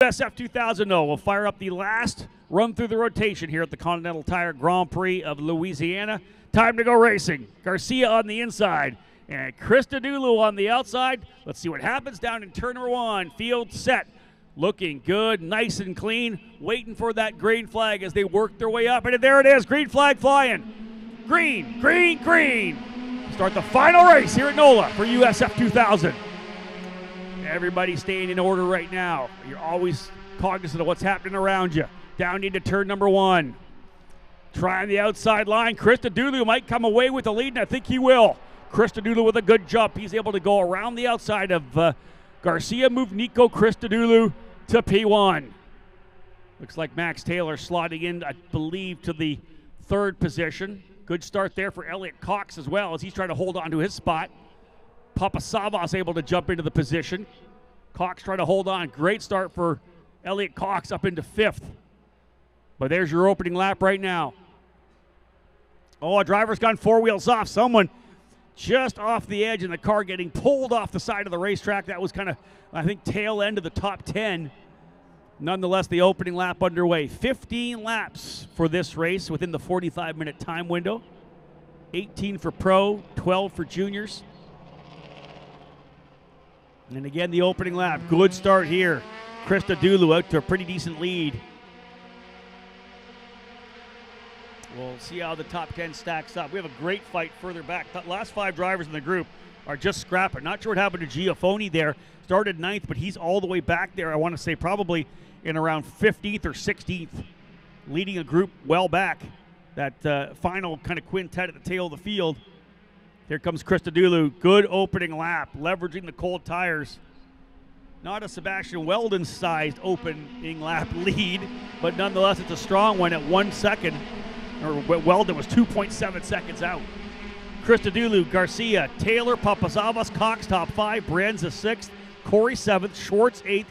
USF2000 will fire up the last run through the rotation here at the Continental Tire Grand Prix of Louisiana. Time to go racing. Garcia on the inside and Chris Dudulu on the outside. Let's see what happens down in turn number one. Field set. Looking good, nice and clean. Waiting for that green flag as they work their way up. And there it is, green flag flying. Green, green, green. Start the final race here at NOLA for USF2000. Everybody staying in order right now. You're always cognizant of what's happening around you. Down into turn number one. Trying the outside line. Chris Dudulu might come away with the lead, and I think he will. Chris Dudulu with a good jump. He's able to go around the outside of Garcia. Moved Nico Chris Dudulu to P1. Looks like Max Taylor slotting in, I believe, to the third position. Good start there for Elliot Cox as well as he's trying to hold on to his spot. Papasavas able to jump into the position. Cox trying to hold on. Great start for Elliot Cox up into fifth. But there's your opening lap right now. Oh, a driver's gone four wheels off. Someone just off the edge and the car getting pulled off the side of the racetrack. That was kind of, I think, tail end of the top 10. Nonetheless, the opening lap underway. 15 laps for this race within the 45-minute time window. 18 for pro, 12 for juniors. And again, the opening lap. Good start here. Chris Dudulu out to a pretty decent lead. We'll see how the top 10 stacks up. We have a great fight further back. The last five drivers in the group are just scrapping. Not sure what happened to Giafoni there. Started ninth, but he's all the way back there. I want to say probably in around 15th or 16th, leading a group well back. That final kind of quintet at the tail of the field. Here comes Chris Dudulu. Good opening lap, leveraging the cold tires. Not a Sebastian Weldon-sized opening lap lead, but nonetheless, it's a strong one at 1 second. Or Weldon was 2.7 seconds out. Chris Dudulu, Garcia, Taylor, Papasavas, Cox top five, Brienza sixth, Corey seventh, Schwartz eighth,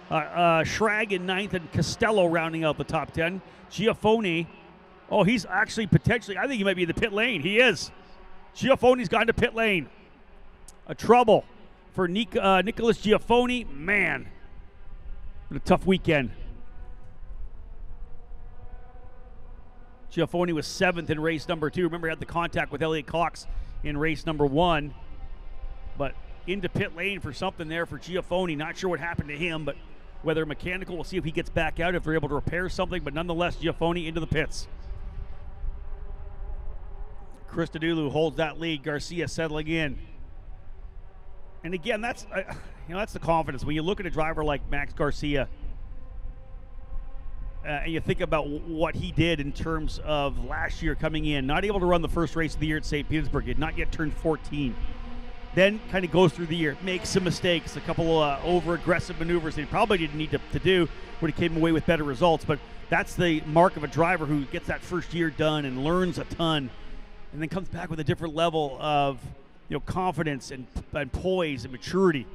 Schrag in ninth, and Costello rounding out the top 10. Giafoni, oh, he's actually potentially, I think he might be in the pit lane. He is. Giafoni's gone to pit lane. A trouble for Nicholas Giafoni. Man, what a tough weekend. Giafoni was seventh in race number two. Remember, he had the contact with Elliot Cox in race number one. But into pit lane for something there for Giafoni. Not sure what happened to him, but whether mechanical, we'll see if he gets back out, if they're able to repair something. But nonetheless, Giafoni into the pits. Chris Dudulu holds that lead. Garcia settling in. And again, that's that's the confidence. When you look at a driver like Max Garcia, and you think about what he did in terms of last year coming in, not able to run the first race of the year at St. Petersburg. He had not yet turned 14. Then kind of goes through the year, makes some mistakes, a couple of over-aggressive maneuvers that he probably didn't need to do when he came away with better results. But that's the mark of a driver who gets that first year done and learns a ton, and then comes back with a different level of confidence and poise and maturity.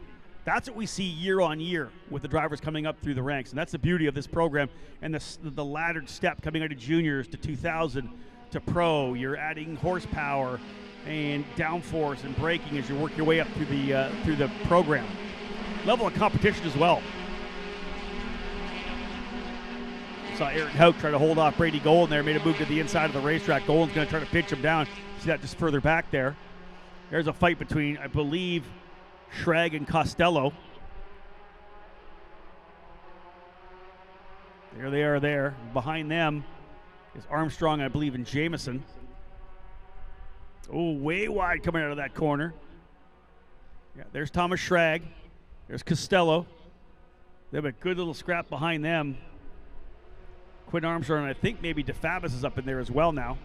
That's what we see year on year with the drivers coming up through the ranks, and that's the beauty of this program and the laddered step coming out of juniors to 2000 to pro. You're adding horsepower and downforce and braking as you work your way up through the program. Level of competition as well. Saw Aaron Houck try to hold off Brady Golden there, made a move to the inside of the racetrack. Golden's going to try to pinch him down. See that just further back there. There's a fight between, I believe, Schrag and Costello. There they are there. Behind them is Armstrong, I believe, and Jameson. Oh, way wide coming out of that corner. Yeah, there's Thomas Schrag. There's Costello. They have a good little scrap behind them. Quinn Armstrong, and I think maybe DeFabis is up in there as well now.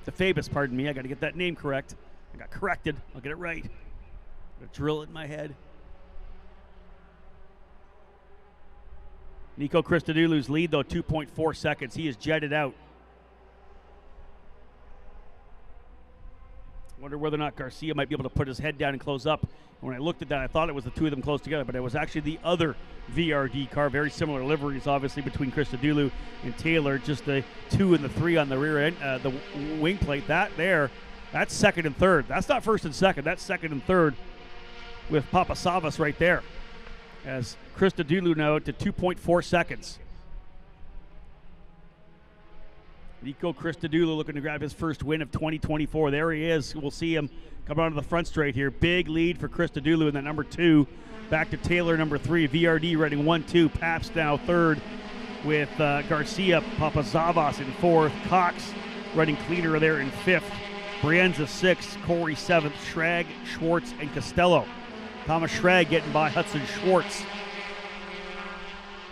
DeFabis, pardon me. I got to get that name correct. I got corrected. I'll get it right. Drill it in my head. Nico Chris Dudulu's lead, though, 2.4 seconds. He is jetted out. Wonder whether or not Garcia might be able to put his head down and close up. When I looked at that, I thought it was the two of them close together, but it was actually the other VRD car. Very similar liveries, obviously, between Chris Dudulu and Taylor. Just the 2 and the 3 on the rear end, the wing plate. That's second and third. That's not first and second. That's second and third with Papasavas right there. as Christodoulou now to 2.4 seconds. Nico Christodoulou looking to grab his first win of 2024. There he is. We'll see him come out of the front straight here. Big lead for Christodoulou in that number 2. Back to Taylor, number 3. VRD running 1-2. Pabst now 3rd with Garcia, Papazavas in 4th. Cox running cleaner there in 5th. Brienza 6th. Corey 7th. Schrag, Schwartz, and Costello. Thomas Schrag getting by Hudson Schwartz.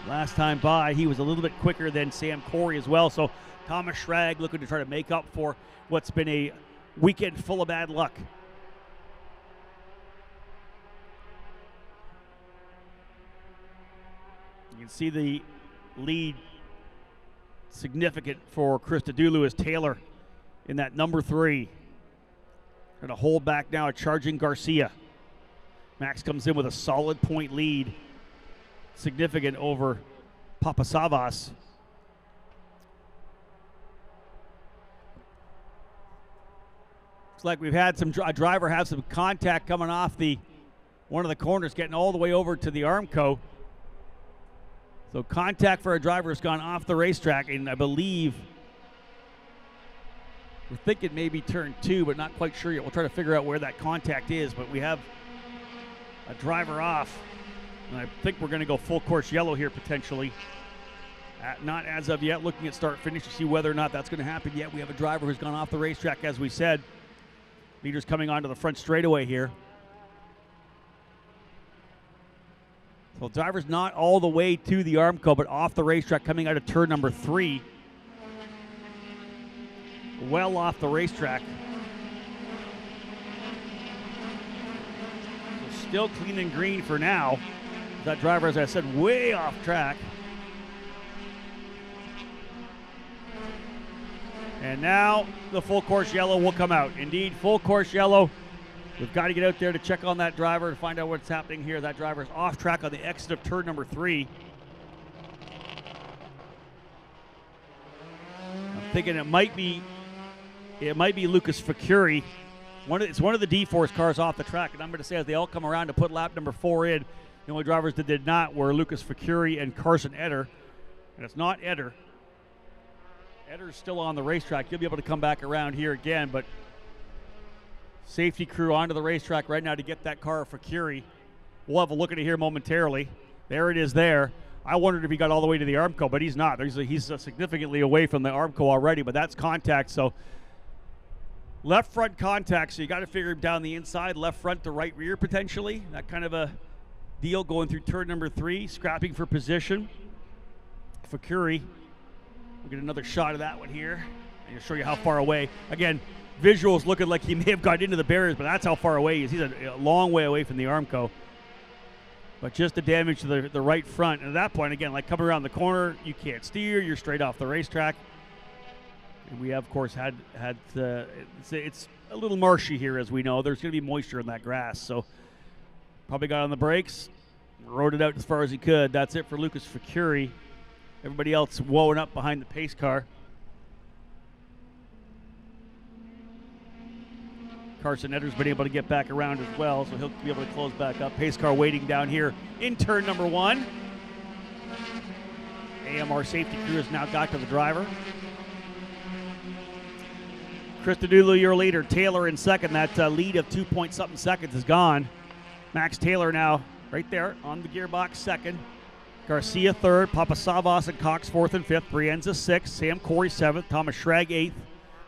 Last time by, he was a little bit quicker than Sam Corey as well. So Thomas Schrag looking to try to make up for what's been a weekend full of bad luck. You can see the lead significant for Christodoulou as Taylor in that number 3. Going to hold back now, charging Garcia. Max comes in with a solid point lead, significant over Papasavas. Looks like we've had a driver have some contact coming off one of the corners, getting all the way over to the Armco. So contact for a driver has gone off the racetrack, and I believe we're thinking maybe turn 2, but not quite sure yet. We'll try to figure out where that contact is, but we have a driver off, and I think we're going to go full course yellow here potentially. Not as of yet, looking at start finish to see whether or not that's going to happen yet. We have a driver who's gone off the racetrack, as we said. Leaders coming onto the front straightaway here. So driver's not all the way to the Armco, but off the racetrack coming out of turn number 3. Well off the racetrack. So still clean and green for now. That driver, as I said, way off track. And now the full course yellow will come out. Indeed, full course yellow. We've got to get out there to check on that driver and find out what's happening here. That driver is off track on the exit of turn number 3. I'm thinking it might be Lucas Facuri. It's one of the D-Force cars off the track, and I'm going to say as they all come around to put lap number 4 in, the only drivers that did not were Lucas Facuri and Carson Eder, and it's not Eder. Eder's still on the racetrack. He'll be able to come back around here again, but safety crew onto the racetrack right now to get that car for Curie. We'll have a look at it here momentarily. There it is there. I wondered if he got all the way to the Armco, but he's not. He's significantly away from the Armco already, but that's contact. So left front contact, so you got to figure him down the inside, left front to right rear potentially. That kind of a deal going through turn number 3, scrapping for position. For Curie. We'll get another shot of that one here. And I'll show you how far away. Again, visuals looking like he may have got into the barriers, but that's how far away he is. He's a long way away from the Armco. But just the damage to the right front. And at that point, again, like coming around the corner, you can't steer. You're straight off the racetrack. And we have, of course, it's a little marshy here, as we know. There's going to be moisture in that grass. So probably got on the brakes, rode it out as far as he could. That's it for Lucas Facuri. Everybody else woeing up behind the pace car. Carson Eder's been able to get back around as well, so he'll be able to close back up. Pace car waiting down here in turn number 1. AMR safety crew has now got to the driver. Christodoulou, your leader. Taylor in second. That lead of 2-point-something seconds is gone. Max Taylor now right there on the gearbox second. Garcia 3rd, Papasavas and Cox 4th and 5th, Brienza 6th, Sam Corey 7th, Thomas Schrag 8th,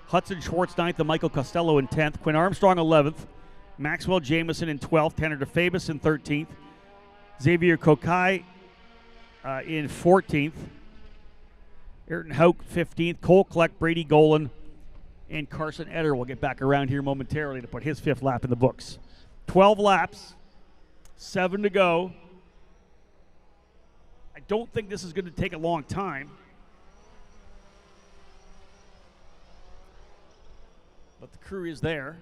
Hudson Schwartz 9th, and Michael Costello in 10th, Quinn Armstrong 11th, Maxwell Jameson in 12th, Tanner DeFabus in 13th, Xavier Kokai in 14th, Ayrton Hauk 15th, Cole Kleck, Brady Golan, and Carson Eder will get back around here momentarily to put his 5th lap in the books. 12 laps, 7 to go. I don't think this is going to take a long time. But the crew is there.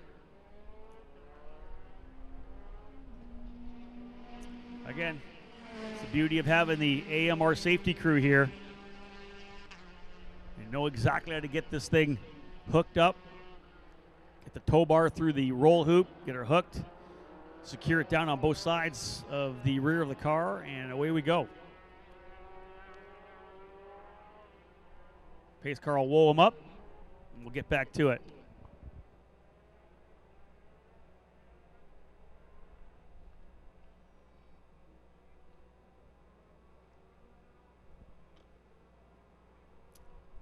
Again, it's the beauty of having the AMR safety crew here. They know exactly how to get this thing hooked up. Get the tow bar through the roll hoop, get her hooked. secure it down on both sides of the rear of the car, and away we go. Pace car will wool him up, and we'll get back to it.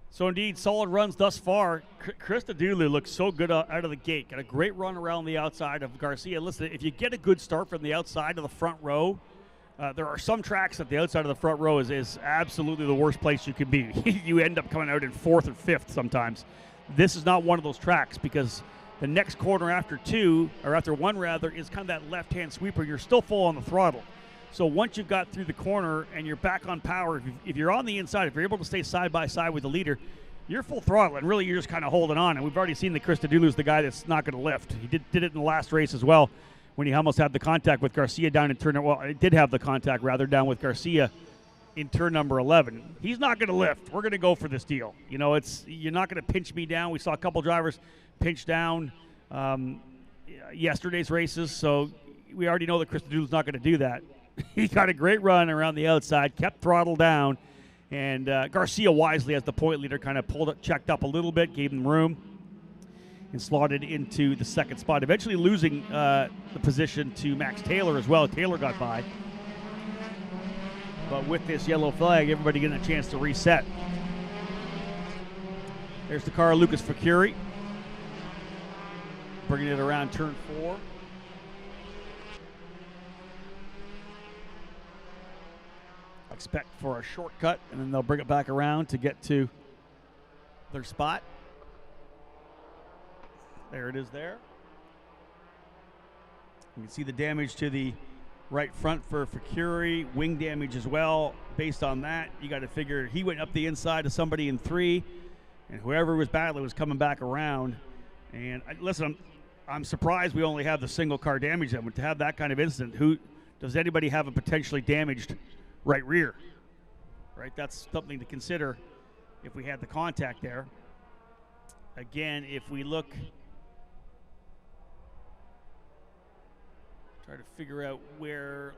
So indeed, solid runs thus far. Christodoulou looks so good out of the gate. Got a great run around the outside of Garcia. Listen, if you get a good start from the outside of the front row, there are some tracks that the outside of the front row is absolutely the worst place you could be. You end up coming out in 4th or 5th sometimes. This is not one of those tracks because the next corner after one rather, is kind of that left-hand sweeper. You're still full on the throttle. So once you've got through the corner and you're back on power, if you're on the inside, if you're able to stay side by side with the leader, you're full throttle, and really you're just kind of holding on. And we've already seen that Christodoulou is the guy that's not going to lift. He did it in the last race as well when he almost had the contact with Garcia down in turn. Well, it did have the contact rather down with Garcia in turn number 11. He's not going to lift. We're going to go for this deal. You know, you're not going to pinch me down. We saw a couple drivers pinch down yesterday's races, so we already know that Christodoulou's not going to do that. He got a great run around the outside, kept throttle down, and Garcia wisely, as the point leader, kind of checked up a little bit, gave him room, and slotted into the second spot, eventually losing the position to Max Taylor as well. Taylor got by. But with this yellow flag, everybody getting a chance to reset. There's the car, Lucas Facuri, bringing it around turn 4. Expect for a shortcut, and then they'll bring it back around to get to their spot. There it is there. You can see the damage to the right front for Facuri, wing damage as well. Based on that, you got to figure he went up the inside of somebody in 3, and whoever was battling was coming back around. And listen, I'm surprised we only have the single car damage. That to have that kind of incident, does anybody have a potentially damaged right rear? Right, that's something to consider if we had the contact there. Again, if we look, try to figure out where,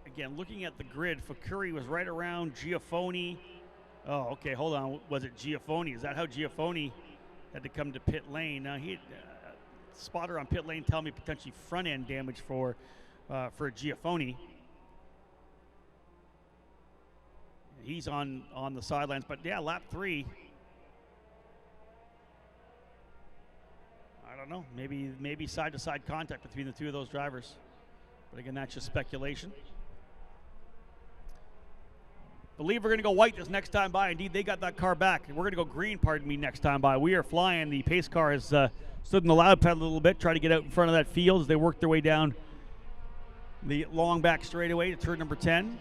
again, looking at the grid, Facuri was right around Giafoni. Oh, okay, hold on. Was it Giafoni? Is that how Giafoni had to come to pit lane? Now, he spotter on pit lane tell me potentially front end damage for Giafoni. He's on the sidelines, but yeah, lap 3. I don't know, maybe side-to-side contact between the two of those drivers. But again, that's just speculation. Believe we're going to go white this next time by. Indeed, they got that car back. We're going to go green, pardon me, next time by. We are flying. The pace car has stood in the loud pedal a little bit, try to get out in front of that field as they work their way down the long back straightaway to turn number 10.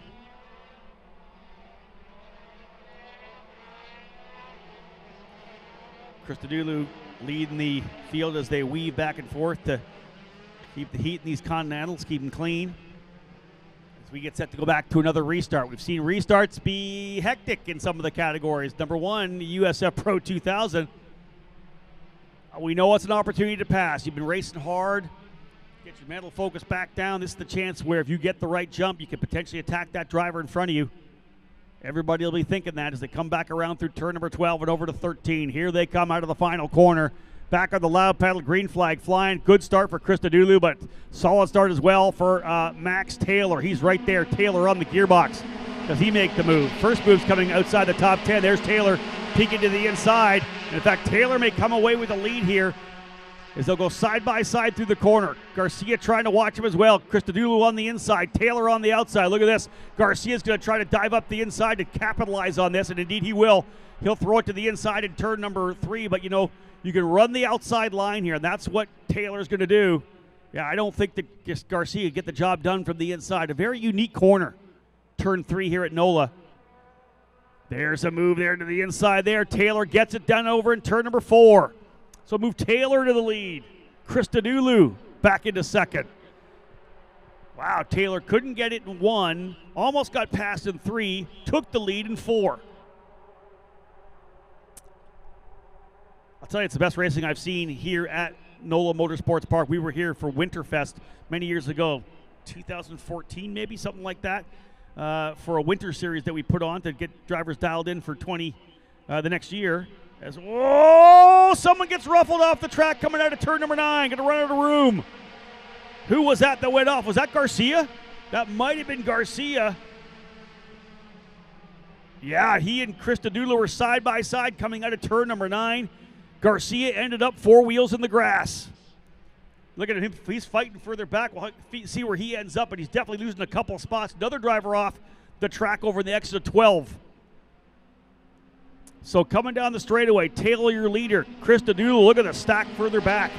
Christodoulou leading the field as they weave back and forth to keep the heat in these Continentals, keep them clean. As we get set to go back to another restart. We've seen restarts be hectic in some of the categories. Number 1, USF Pro 2000. We know it's an opportunity to pass. You've been racing hard. Get your mental focus back down. This is the chance where if you get the right jump, you can potentially attack that driver in front of you. Everybody will be thinking that as they come back around through turn number 12 and over to 13. Here they come out of the final corner. Back on the loud pedal, green flag flying. Good start for Christodoulou, but solid start as well for Max Taylor. He's right there. Taylor on the gearbox. Does he make the move? First move's coming outside the top 10. There's Taylor peeking to the inside. And in fact, Taylor may come away with the lead here as they'll go side by side through the corner. Garcia trying to watch him as well. Christodoulou on the inside, Taylor on the outside. Look at this. Garcia's going to try to dive up the inside to capitalize on this, and indeed he will. He'll throw it to the inside in turn number 3, but you know, you can run the outside line here, and that's what Taylor's going to do. Yeah, I don't think that Garcia get the job done from the inside. A very unique corner. Turn 3 here at NOLA. There's a move there to the inside there. Taylor gets it done over in turn number 4. So move Taylor to the lead. Christodoulou back into second. Wow, Taylor couldn't get it in 1, almost got past in 3, took the lead in 4. I'll tell you, it's the best racing I've seen here at NOLA Motorsports Park. We were here for Winterfest many years ago, 2014 maybe, something like that, for a winter series that we put on to get drivers dialed in for the next year. Someone gets ruffled off the track coming out of turn number 9, going to run out of room. Who was that went off? Was that Garcia? That might have been Garcia. Yeah, he and Christodoulou were side by side coming out of turn number 9. Garcia ended up 4 wheels in the grass. Look at him. He's fighting further back. We'll see where he ends up, but he's definitely losing a couple of spots. Another driver off the track over in the exit of 12. So coming down the straightaway, Taylor, your leader. Christodoulou, look at the stack further back.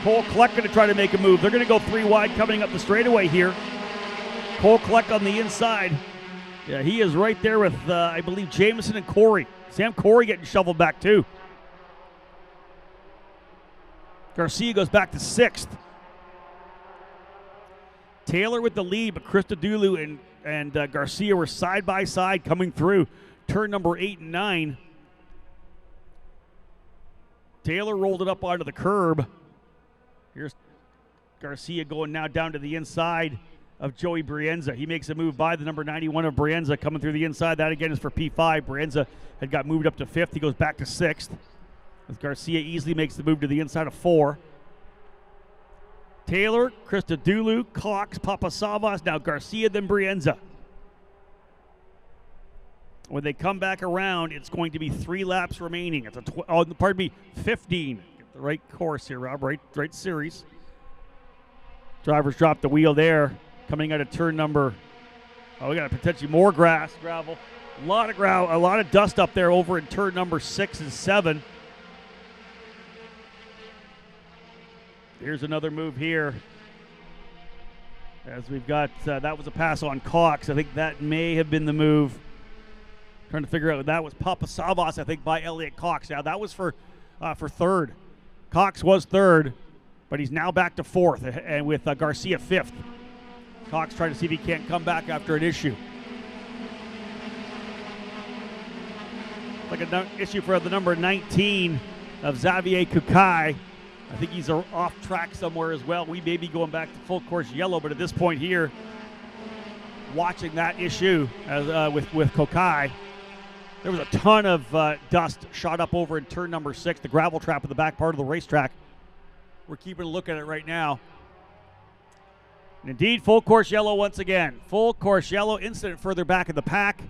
Cole Kleck going to try to make a move. They're going to go 3 wide coming up the straightaway here. Cole Kleck on the inside. Yeah, he is right there with, I believe, Jamison and Corey. Sam Corey getting shoveled back too. Garcia goes back to 6th. Taylor with the lead, but Christodoulou and Garcia were side by side coming through turn number 8 and 9. Taylor rolled it up onto the curb. Here's Garcia going now down to the inside of Joey Brienza. He makes a move by the number 91 of Brienza coming through the inside. That again is for P5. Brienza had got moved up to 5th. He goes back to 6th. As Garcia easily makes the move to the inside of 4. Taylor, Christodoulou, Cox, Papasavas, now Garcia, then Brienza. When they come back around, it's going to be 3 laps remaining. It's 15. Get the right course here, Rob, right series. Drivers drop the wheel there. Coming out of turn number, we got potentially more gravel. A lot of gravel, a lot of dust up there over in turn number 6 and 7. Here's another move here. As we've got, that was a pass on Cox. I think that may have been the move. Trying to figure out, that was Papasavas, I think, by Elliot Cox. Now, that was for 3rd. Cox was 3rd, but he's now back to 4th, and with Garcia 5th. Cox trying to see if he can't come back after an issue. Like an issue for the number 19 of Xavier Kukai. I think he's off track somewhere as well. We may be going back to full course yellow, but at this point here, watching that issue with Kukai, there was a ton of dust shot up over in turn number 6, the gravel trap in the back part of the racetrack. We're keeping a look at it right now. And indeed, full course yellow once again. Full course yellow, incident further back in the pack.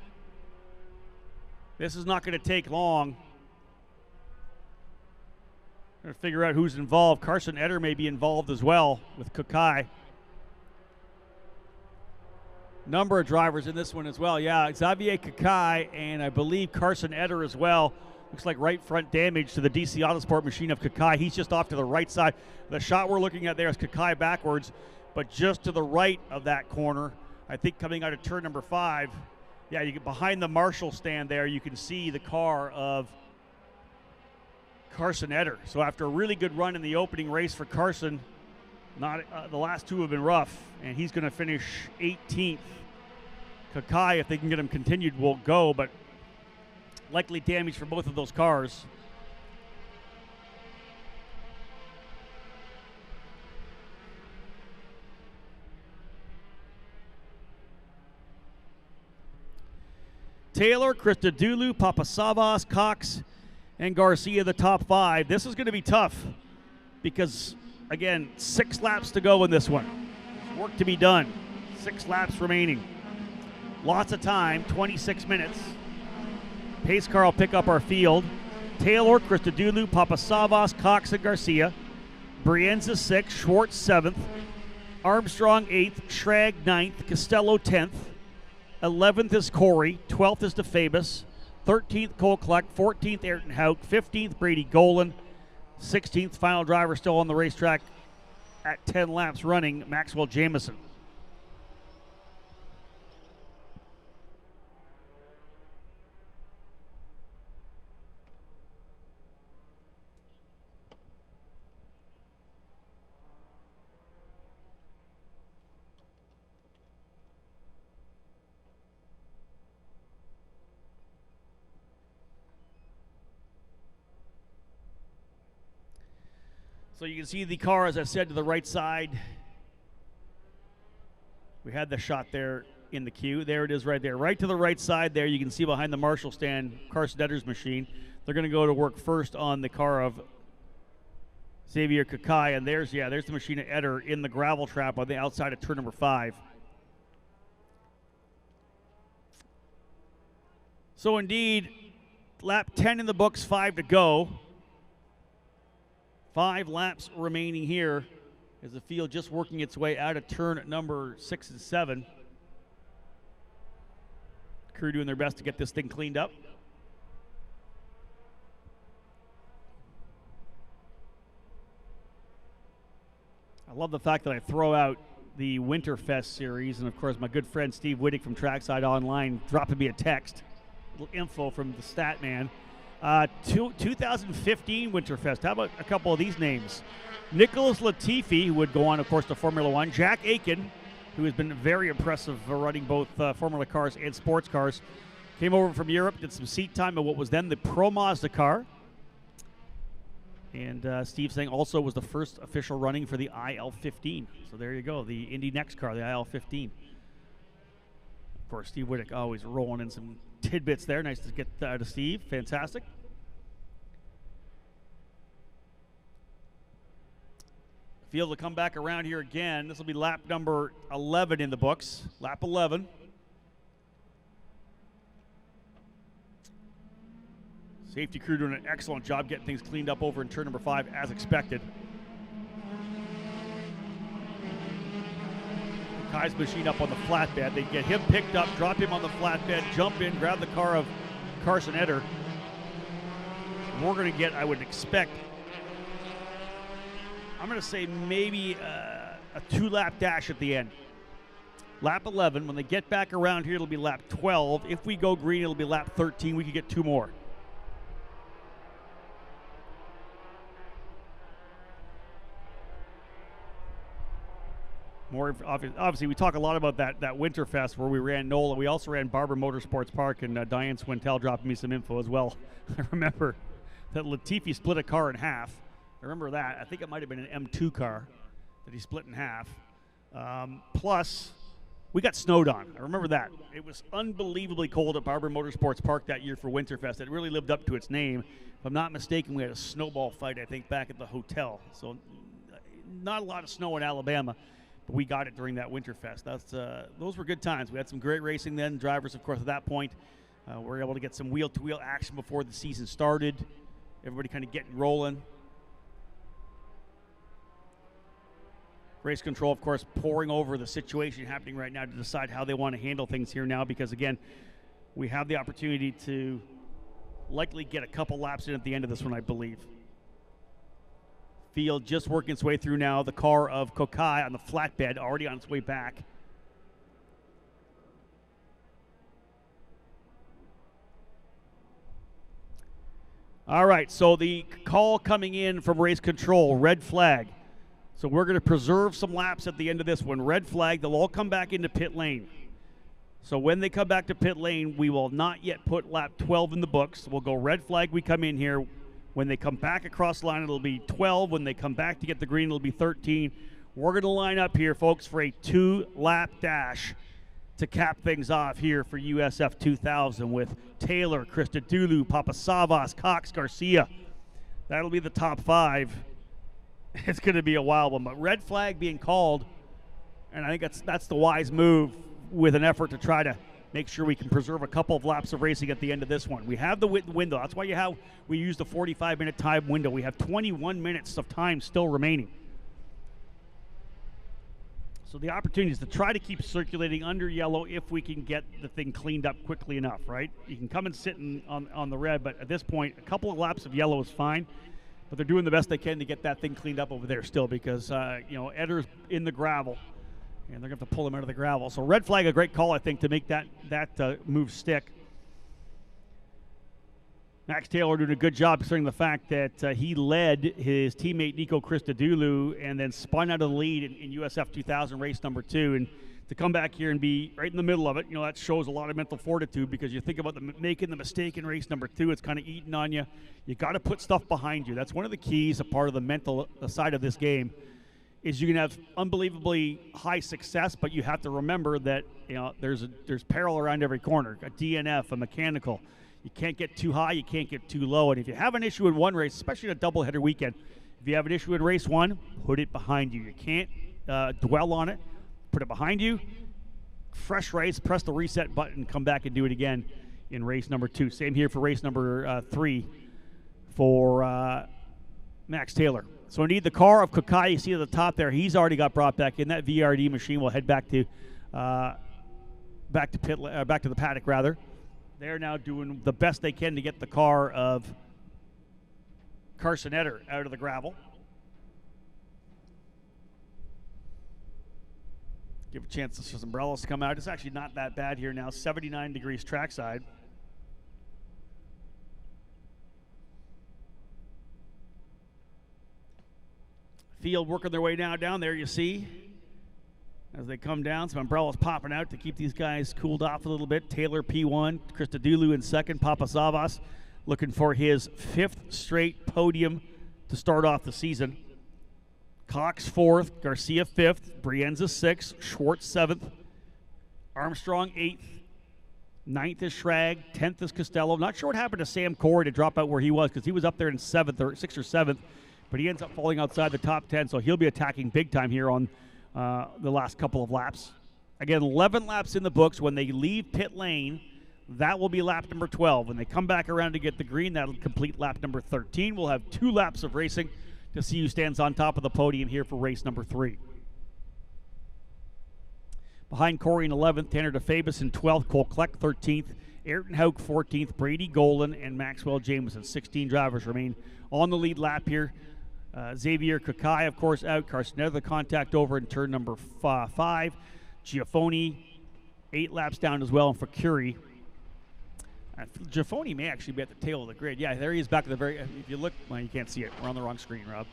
This is not going to take long. Trying to figure out who's involved. Carson Eder may be involved as well with Kukai. Number of drivers in this one as well. Yeah, Xavier Kukai and I believe Carson Eder as well. Looks like right front damage to the DC Autosport machine of Kukai. He's just off to the right side. The shot we're looking at there is Kukai backwards, but just to the right of that corner, I think coming out of turn number 5, yeah, you get behind the Marshall stand there, you can see the car of Carson Eder. So after a really good run in the opening race for Carson, the last 2 have been rough, and he's going to finish 18th. Kukai, if they can get him continued, will go, but likely damage for both of those cars. Taylor, Christodoulou, Papasavas, Cox, and Garcia, the top 5. This is going to be tough because, again, 6 laps to go in this one. There's work to be done. 6 laps remaining. Lots of time, 26 minutes. Pace car will pick up our field. Taylor, Christodoulou, Papasavas, Cox, and Garcia. Brienza 6th, Schwartz 7th. Armstrong 8th, Schrag 9th, Costello 10th. 11th is Corey, 12th is DeFabus, 13th Cole Kleck, 14th Ayrton Hauk, 15th Brady Golan, 16th final driver still on the racetrack at 10 laps running, Maxwell Jamison. So you can see the car, as I said, to the right side. We had the shot there in the queue. There it is right there. Right to the right side there, you can see behind the Marshall stand, Carson Etter's machine. They're going to go to work first on the car of Xavier Kakai, and there's the machine of Etter in the gravel trap on the outside of turn number 5. So indeed, lap 10 in the books, 5 to go. 5 laps remaining here as the field just working its way out of turn number 6 and 7. Crew doing their best to get this thing cleaned up. I love the fact that I throw out the Winterfest series, and of course my good friend Steve Wittig from Trackside Online dropping me a text, a little info from the stat man. 2015 Winterfest. How about a couple of these names? Nicholas Latifi, who would go on, of course, to Formula One. Jack Aiken, who has been very impressive running both Formula cars and sports cars. Came over from Europe, did some seat time in what was then the Pro Mazda car. And Steve saying also was the first official running for the IL-15. So there you go, the Indy Next car, the IL-15. Of course, Steve Wittig always rolling in some tidbits there. Nice to get to Steve. Fantastic. Field will come back around here again. This will be lap number 11 in the books. Lap 11. Safety crew doing an excellent job getting things cleaned up over in turn number 5 as expected. Kai's machine up on the flatbed. They get him picked up, drop him on the flatbed, jump in, grab the car of Carson Etter. We're going to get, I would expect, I'm going to say maybe a 2-lap dash at the end. Lap 11. When they get back around here, it'll be lap 12. If we go green, it'll be lap 13. We could get 2 more. More obviously, we talk a lot about that Winterfest where we ran NOLA. We also ran Barber Motorsports Park, and Diane Swintel dropped me some info as well. I remember that Latifi split a car in half. I remember that. I think it might have been an M2 car that he split in half. Plus, we got snowed on. I remember that. It was unbelievably cold at Barber Motorsports Park that year for Winterfest. It really lived up to its name. If I'm not mistaken, we had a snowball fight, I think, back at the hotel. So not a lot of snow in Alabama. We got it during that Winterfest. Those were good times. We had some great racing then. Drivers, of course, at that point were able to get some wheel-to-wheel action before the season started. Everybody kind of getting rolling. Race control, of course, poring over the situation happening right now to decide how they want to handle things here now because, again, we have the opportunity to likely get a couple laps in at the end of this one, I believe. Field just working its way through now. The car of Kokai on the flatbed, already on its way back. All right, so the call coming in from race control, red flag. So we're going to preserve some laps at the end of this one. Red flag, they'll all come back into pit lane. So when they come back to pit lane, we will not yet put lap 12 in the books. We'll go red flag, we come in here. When they come back across the line, it'll be 12. When they come back to get the green, it'll be 13. We're going to line up here, folks, for a 2-lap dash to cap things off here for USF2000 with Taylor, Christodoulou, Papasavas, Cox, Garcia. That'll be the top 5. It's going to be a wild one, but red flag being called, and I think that's the wise move with an effort to try to make sure we can preserve a couple of laps of racing at the end of this one. We have the window. That's why we use the 45-minute time window. We have 21 minutes of time still remaining. So the opportunity is to try to keep circulating under yellow if we can get the thing cleaned up quickly enough, right? You can come and sit on the red, but at this point, a couple of laps of yellow is fine. But they're doing the best they can to get that thing cleaned up over there still because, Etter's in the gravel. And they're going to have to pull him out of the gravel. So red flag, a great call, I think, to make that move stick. Max Taylor doing a good job considering the fact that he led his teammate Nico Christodoulou and then spun out of the lead in USF 2000 race number 2. And to come back here and be right in the middle of it, that shows a lot of mental fortitude, because you think about making the mistake in race number 2, it's kind of eating on you. You got to put stuff behind you. That's one of the keys, a part of the mental side of this game, is you can have unbelievably high success, but you have to remember that there's peril around every corner. A DNF, a mechanical. You can't get too high, you can't get too low. And if you have an issue in one race, especially in a doubleheader weekend, if you have an issue in race 1, put it behind you. You can't dwell on it. Put it behind you, fresh race, press the reset button, come back and do it again in race number 2. Same here for race number 3 for Max Taylor. So we need the car of Kakai. You see at the top there, he's already got brought back in. That VRD machine will head back to the paddock rather. They're now doing the best they can to get the car of Carson Etter out of the gravel. Give a chance for some umbrellas to come out. It's actually not that bad here now. 79 degrees trackside. Field working their way down there, you see. As they come down, some umbrellas popping out to keep these guys cooled off a little bit. Taylor P1, Christodoulou in second. Papasavas looking for his 5th straight podium to start off the season. Cox 4th, Garcia 5th, Brienza 6th, Schwartz 7th, Armstrong 8th, 9th is Schrag, 10th is Costello. Not sure what happened to Sam Corey to drop out where he was, because he was up there in 7th or 6th or 7th, but he ends up falling outside the top 10, so he'll be attacking big time here on the last couple of laps. Again, 11 laps in the books. When they leave pit lane, that will be lap number 12. When they come back around to get the green, that'll complete lap number 13. We'll have 2 laps of racing to see who stands on top of the podium here for race number 3. Behind Corey in 11th, Tanner DeFabis in 12th, Cole Kleck 13th, Ayrton Hauk 14th, Brady Golan and Maxwell Jameson. 16 drivers remain on the lead lap here. Xavier Kakai, of course, out. Carson Etter, the contact over in turn number 5. Giafoni, 8 laps down as well. And for Curie, Giafoni may actually be at the tail of the grid. Yeah, there he is back at the very, if you look, well, you can't see it. We're on the wrong screen, Rob.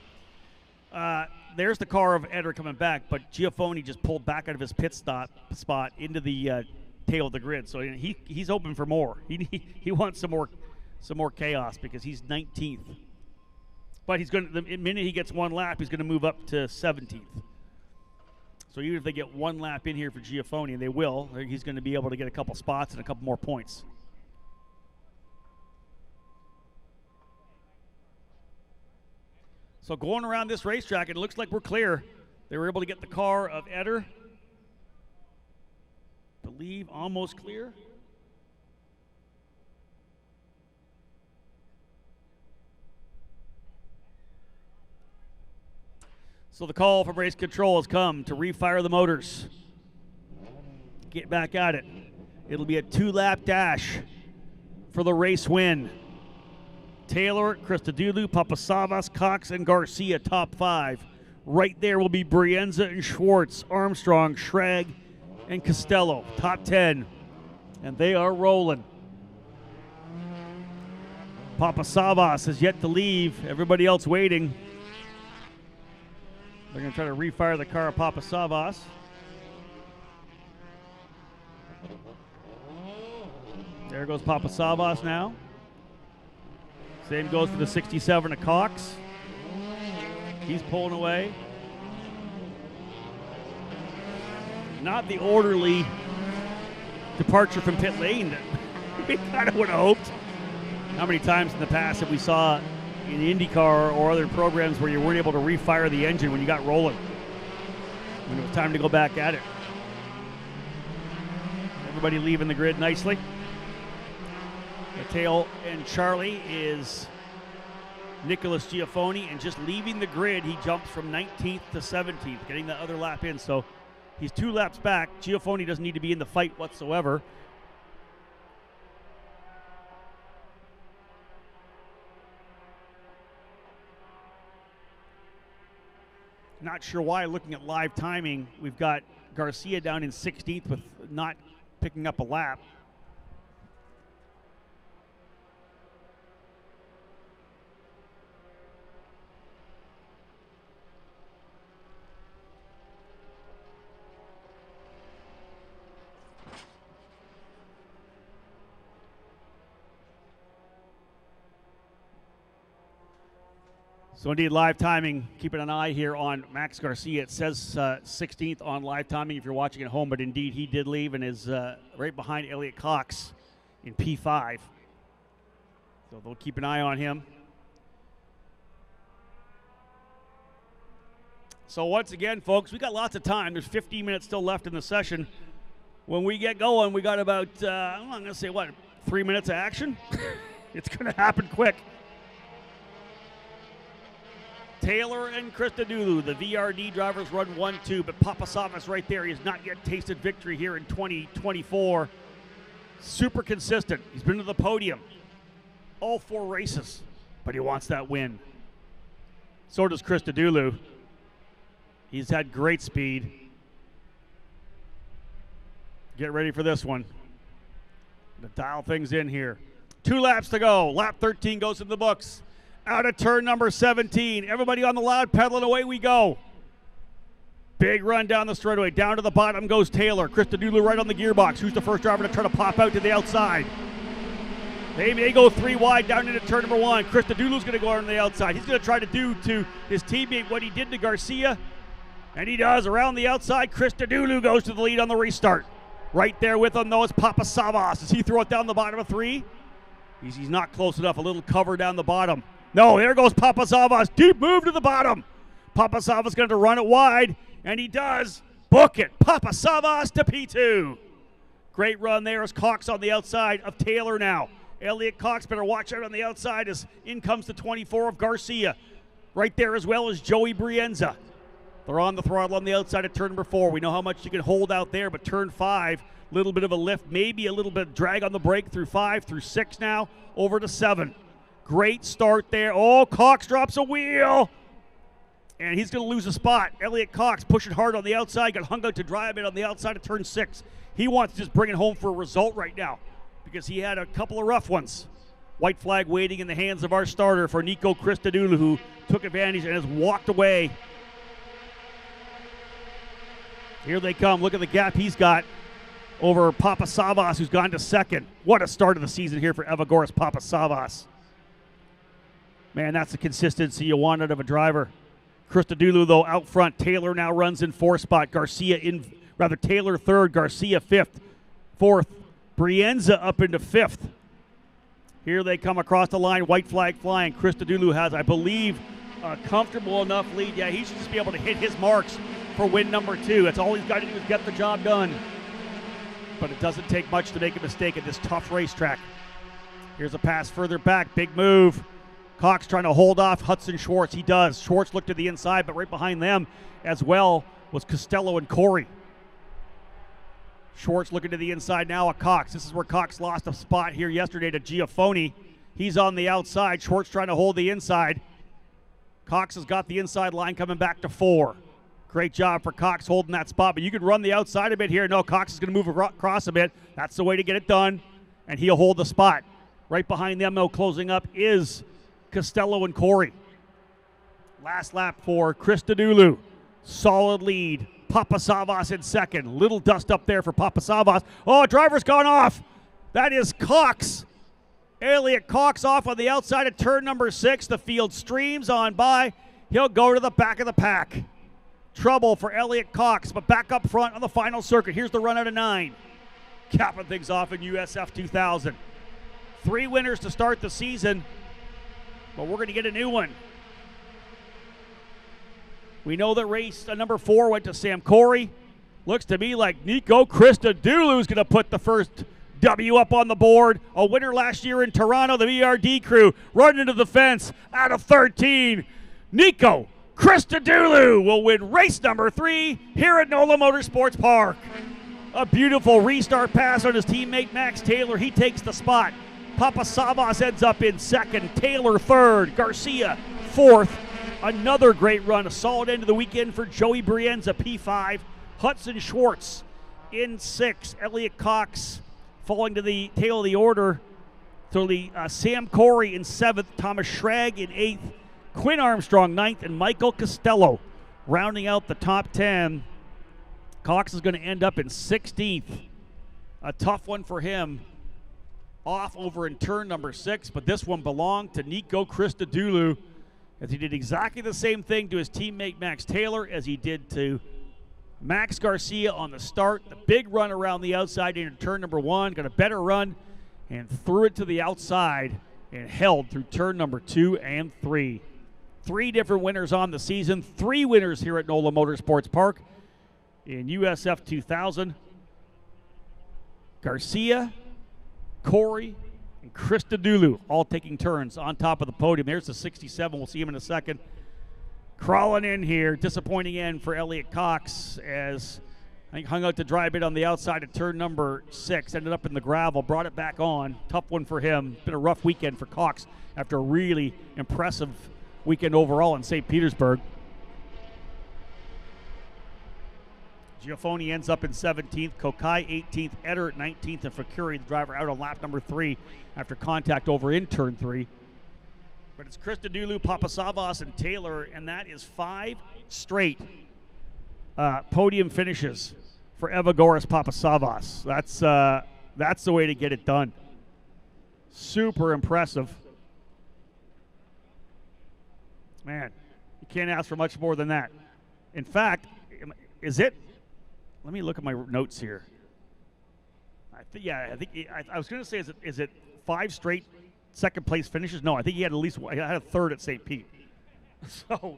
There's the car of Etter coming back, but Giafoni just pulled back out of his pit spot into the tail of the grid. So he's open for more. He wants some more chaos, because he's 19th. But he's going to, the minute he gets 1 lap, he's going to move up to 17th. So even if they get 1 lap in here for Giafoni, and they will, he's going to be able to get a couple spots and a couple more points. So going around this racetrack, it looks like we're clear. They were able to get the car of Etter. I believe almost clear. So the call from race control has come to refire the motors. Get back at it. It'll be a 2-lap dash for the race win. Taylor, Christodoulou, Papasavas, Cox, and Garcia, top 5. Right there will be Brienza and Schwartz, Armstrong, Schrag, and Costello, top 10. And they are rolling. Papasavas has yet to leave. Everybody else waiting. They're going to try to refire the car of Papasavas. There goes Papasavas now. Same goes for the 67 of Cox. He's pulling away. Not the orderly departure from pit lane that we kind of would have hoped. How many times in the past have we saw in IndyCar or other programs where you weren't able to refire the engine when you got rolling, when it was time to go back at it? Everybody leaving the grid nicely. Mateo and Charlie is Nicholas Giafoni, and just leaving the grid, he jumps from 19th to 17th, getting the other lap in. So he's 2 laps back. Giafoni doesn't need to be in the fight whatsoever. Not sure why, looking at live timing, we've got Garcia down in 16th with not picking up a lap. So indeed, live timing, keeping an eye here on Max Garcia. It says 16th on live timing if you're watching at home, but indeed he did leave and is right behind Elliot Cox in P5. So they'll keep an eye on him. So once again, folks, we got lots of time. There's 15 minutes still left in the session. When we get going, we got about, I'm going to say, 3 minutes of action? It's going to happen quick. Taylor and Christodoulou, the VRD drivers, run 1-2, but Papasavas right there. He has not yet tasted victory here in 2024. Super consistent. He's been to the podium all 4 races, but he wants that win. So does Christodoulou. He's had great speed. Get ready for this one. To dial things in here. 2 laps to go. Lap 13 goes in the books. Out of turn number 17. Everybody on the loud pedal and away we go. Big run down the straightaway. Down to the bottom goes Taylor. Christodoulou right on the gearbox. Who's the first driver to try to pop out to the outside? They may go 3 wide down into turn number 1. Christodoulou's going to go on the outside. He's going to try to do to his teammate what he did to Garcia. And he does. Around the outside, Christodoulou goes to the lead on the restart. Right there with him, though, is Papasavas. Does he throw it down the bottom of 3? He's not close enough. A little cover down the bottom. No, there goes Papasavas. Deep move to the bottom. Papasavas going to run it wide, and he does. Book it. Papasavas to P2. Great run there as Cox on the outside of Taylor now. Elliot Cox better watch out on the outside as in comes the 24 of Garcia. Right there as well as Joey Brienza. They're on the throttle on the outside of turn number 4. We know how much you can hold out there, but turn 5, a little bit of a lift, maybe a little bit of drag on the brake through 5, through 6 now, over to 7. Great start there. Oh, Cox drops a wheel. And he's going to lose a spot. Elliot Cox pushing hard on the outside, got hung out to dry a bit on the outside of turn 6. He wants to just bring it home for a result right now because he had a couple of rough ones. White flag waiting in the hands of our starter for Nico Christodoulou, who took advantage and has walked away. Here they come. Look at the gap he's got over Papasavas, who's gone to 2nd. What a start of the season here for Evagoras Papasavas. Man, that's the consistency you want out of a driver. Christodoulou, though, out front. Taylor now runs in 4th spot. Taylor 3rd, Garcia 5th. 4th, Brienza up into 5th. Here they come across the line, white flag flying. Christodoulou has, I believe, a comfortable enough lead. Yeah, he should just be able to hit his marks for win number 2. That's all he's got to do is get the job done. But it doesn't take much to make a mistake at this tough racetrack. Here's a pass further back, big move. Cox trying to hold off Hudson Schwartz. He does. Schwartz looked to the inside, but right behind them as well was Costello and Corey. Schwartz looking to the inside now at Cox. This is where Cox lost a spot here yesterday to Giafoni. He's on the outside. Schwartz trying to hold the inside. Cox has got the inside line coming back to 4. Great job for Cox holding that spot, but you could run the outside a bit here. No, Cox is going to move across a bit. That's the way to get it done, and he'll hold the spot. Right behind them, though, closing up is Costello and Corey. Last lap for Christodoulou. Solid lead. Papasavas in 2nd. Little dust up there for Papasavas. Oh, driver's gone off. That is Cox. Elliot Cox off on the outside of turn number 6. The field streams on by. He'll go to the back of the pack. Trouble for Elliot Cox, but back up front on the final circuit. Here's the run out of 9. Capping things off in USF2000. 3 winners to start the season, but we're going to get a new one. We know that race number 4 went to Sam Corey. Looks to me like Nico Christodoulou is going to put the first W up on the board. A winner last year in Toronto, the VRD crew running into the fence out of 13. Nico Christodoulou will win race number 3 here at NOLA Motorsports Park. A beautiful restart pass on his teammate Max Taylor. He takes the spot. Papasavas ends up in 2nd. Taylor 3rd. Garcia 4th. Another great run. A solid end of the weekend for Joey Brienza, P5. Hudson Schwartz in 6th. Elliot Cox falling to the tail of the order. So Sam Corey in 7th. Thomas Schrag in 8th. Quinn Armstrong 9th. And Michael Costello rounding out the top 10. Cox is going to end up in 16th. A tough one for him. Off over in turn number 6, but this one belonged to Nico Christodoulou. as he did exactly the same thing to his teammate Max Taylor as he did to Max Garcia on the start. The big run around the outside into turn number 1, got a better run and threw it to the outside and held through turn number 2 and 3. 3 different winners on the season, 3 winners here at NOLA Motorsports Park in USF 2000. Garcia, Corey, and Christodoulou all taking turns on top of the podium. There's the 67. We'll see him in a second. Crawling in here. Disappointing end for Elliot Cox as I think hung out to dry a bit on the outside of turn number 6. Ended up in the gravel. Brought it back on. Tough one for him. Been a rough weekend for Cox after a really impressive weekend overall in St. Petersburg. Giaffoni ends up in 17th, Kokai 18th, Etter 19th, and Fakuri, the driver, out on lap number 3 after contact over in turn 3. But it's Christodoulou, Papasavas, and Taylor, and that is 5 straight podium finishes for Evagoras Papasavas. That's the way to get it done. Super impressive. Man, you can't ask for much more than that. In fact, is it? Let me look at my notes here. I was going to say, is it 5 straight second place finishes? No, I think he had at least he had a third at St. Pete. So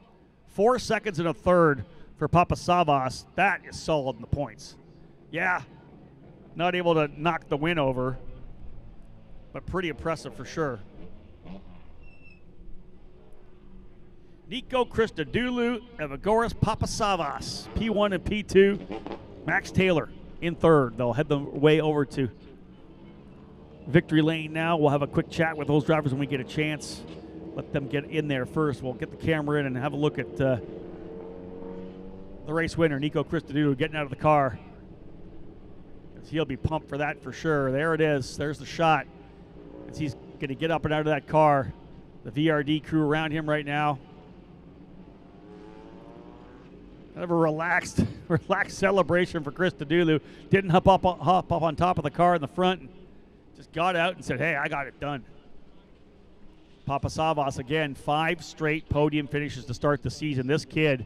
4 seconds and a third for Papasavas. That is solid in the points. Yeah, not able to knock the win over, but pretty impressive for sure. Nico Christodoulou, Evagoras Papasavas, P1 and P2. Max Taylor in 3rd. They'll head the way over to victory lane now. We'll have a quick chat with those drivers when we get a chance. Let them get in there first. We'll get the camera in and have a look at the race winner, Nico Christodoulou, getting out of the car. He'll be pumped for that for sure. There it is. There's the shot. As he's going to get up and out of that car. The VRD crew around him right now. Kind of a relaxed celebration for Christodoulou. Didn't hop up on top of the car in the front. And just got out and said, hey, I got it done. Papasavas, again, 5 straight podium finishes to start the season. This kid,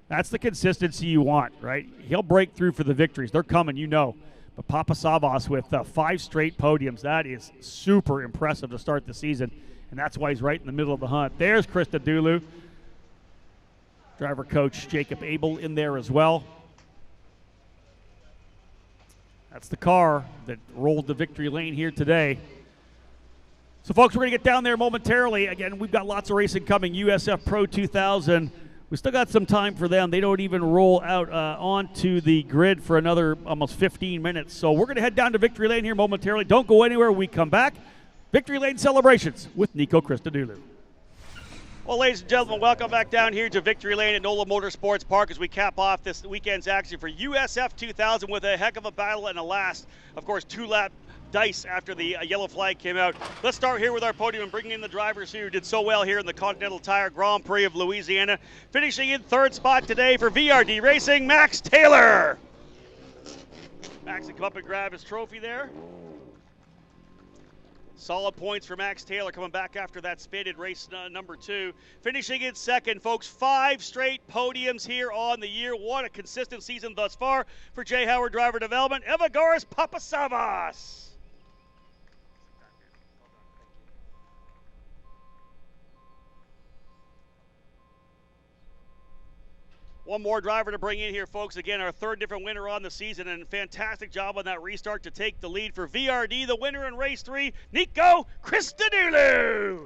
that's the consistency you want, right? He'll break through for the victories. They're coming, you know. But Papasavas with 5 straight podiums, that is super impressive to start the season. And that's why he's right in the middle of the hunt. There's Christodoulou. Driver coach Jacob Abel in there as well. That's the car that rolled the victory lane here today. So, folks, we're going to get down there momentarily. Again, we've got lots of racing coming. USF Pro 2000. We still got some time for them. They don't even roll out onto the grid for another almost 15 minutes. So we're going to head down to victory lane here momentarily. Don't go anywhere. When we come back, victory lane celebrations with Nico Christodoulou. Well, ladies and gentlemen, welcome back down here to Victory Lane at NOLA Motorsports Park as we cap off this weekend's action for USF 2000 with a heck of a battle and a last, of course, 2-lap dice after the yellow flag came out. Let's start here with our podium and bringing in the drivers who did so well here in the Continental Tire Grand Prix of Louisiana. Finishing in 3rd spot today for VRD Racing, Max Taylor. Max will come up and grab his trophy there. Solid points for Max Taylor coming back after that spin in race number 2. Finishing in 2nd, folks, 5 straight podiums here on the year. What a consistent season thus far for J. Howard Driver Development. Evagoras Papasavas. One more driver to bring in here, folks. Again, our 3rd different winner on the season, and fantastic job on that restart to take the lead for VRD. The winner in race 3, Nico Christodoulou.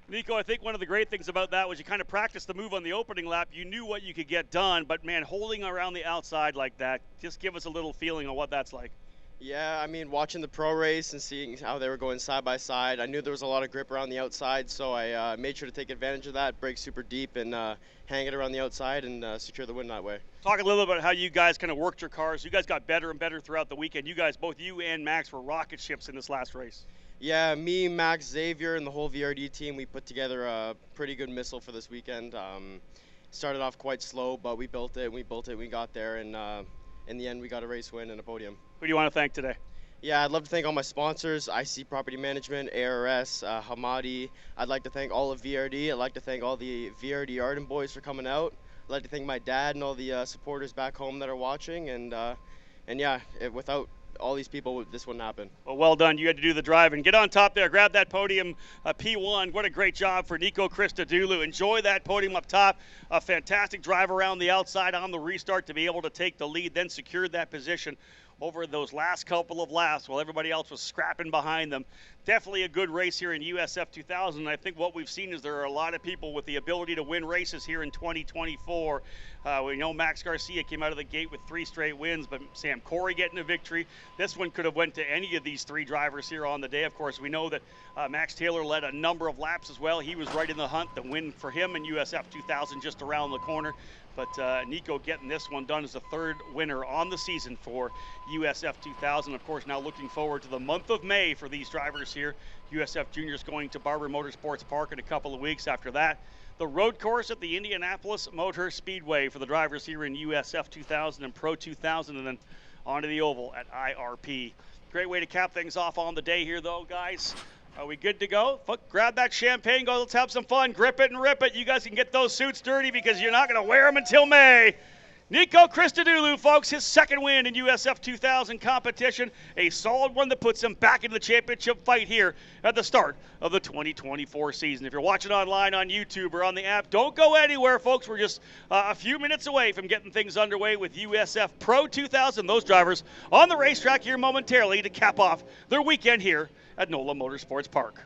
Nico, I think one of the great things about that was you kind of practiced the move on the opening lap. You knew what you could get done, but man, holding around the outside like that, just give us a little feeling on what that's like. Yeah, I mean, watching the pro race and seeing how they were going side by side, I knew there was a lot of grip around the outside, so I made sure to take advantage of that, brake super deep, and hang it around the outside and secure the win that way. Talk a little bit about how you guys kind of worked your cars. You guys got better and better throughout the weekend. You guys, both you and Max, were rocket ships in this last race. Yeah, me, Max, Xavier, and the whole VRD team, we put together a pretty good missile for this weekend. Started off quite slow, but we built it, we got there, and in the end, we got a race win and a podium. Who do you want to thank today? Yeah, I'd love to thank all my sponsors, IC Property Management, ARS, Hamadi. I'd like to thank all of VRD. I'd like to thank all the VRD Arden boys for coming out. I'd like to thank my dad and all the supporters back home that are watching. And yeah, without all these people, this wouldn't happen. Well done. You had to do the drive and get on top there. Grab that podium, P1. What a great job for Nico Christodoulou. Enjoy that podium up top. A fantastic drive around the outside on the restart to be able to take the lead, then secured that position over those last couple of laps while everybody else was scrapping behind them. Definitely a good race here in USF 2000. I think what we've seen is there are a lot of people with the ability to win races here in 2024. We know Max Garcia came out of the gate with 3 straight wins, but Sam Corey getting a victory. This one could have went to any of these 3 drivers here on the day. Of course, we know that Max Taylor led a number of laps as well. He was right in the hunt. The win for him in USF 2000 just around the corner. But Nico getting this one done as the 3rd winner on the season for USF 2000. Of course, now looking forward to the month of May for these drivers here. USF Juniors going to Barber Motorsports Park in a couple of weeks. After that, the road course at the Indianapolis Motor Speedway for the drivers here in USF 2000 and Pro 2000, and then onto the oval at IRP. Great way to cap things off on the day here, though, guys. Are we good to go? Grab that champagne, go, let's have some fun. Grip it and rip it. You guys can get those suits dirty because you're not going to wear them until May. Nico Christodoulou, folks, his 2nd win in USF 2000 competition. A solid one that puts him back into the championship fight here at the start of the 2024 season. If you're watching online on YouTube or on the app, don't go anywhere, folks. We're just a few minutes away from getting things underway with USF Pro 2000. Those drivers on the racetrack here momentarily to cap off their weekend here at NOLA Motorsports Park.